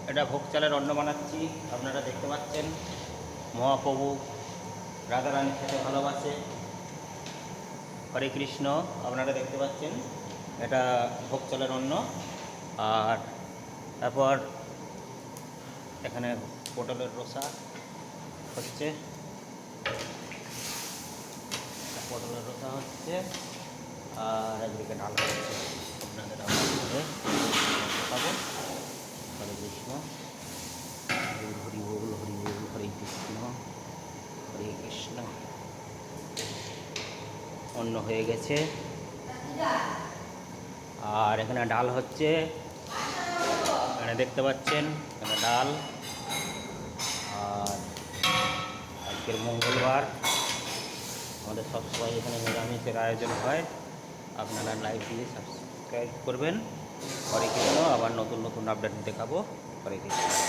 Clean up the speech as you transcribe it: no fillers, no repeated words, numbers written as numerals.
এটা ভোগ চালের অন্ন বানাচ্ছি, আপনারা দেখতে পাচ্ছেন। মহাপ্রভু রাধারানী খেতে ভালোবাসে। হরে কৃষ্ণ, আপনারা দেখতে পাচ্ছেন এটা ভোগ চালের অন্ন। আর তারপর এখানে পটলের রসা হচ্ছে, পটলের রসা হচ্ছে, আর একদিকে ডাল হচ্ছে। আপনাদের আবার দেখাবো। হরে কৃষ্ণ, হরি বল, হরি বল, হরে কৃষ্ণ, হরে কৃষ্ণ। অন্ন হয়ে গেছে, আর এখানে ডাল হচ্ছে, এখানে দেখতে পাচ্ছেন এখানে ডাল। আর আজকের মঙ্গলবার, আমাদের সবসময় এখানে নিরামিষের আয়োজন হয়। আপনারা লাইক দিয়ে সাবস্ক্রাইব করবেন। হরে কৃষ্ণ, আবার নতুন নতুন আপডেট দেখাবো। হরে কৃষ্ণ।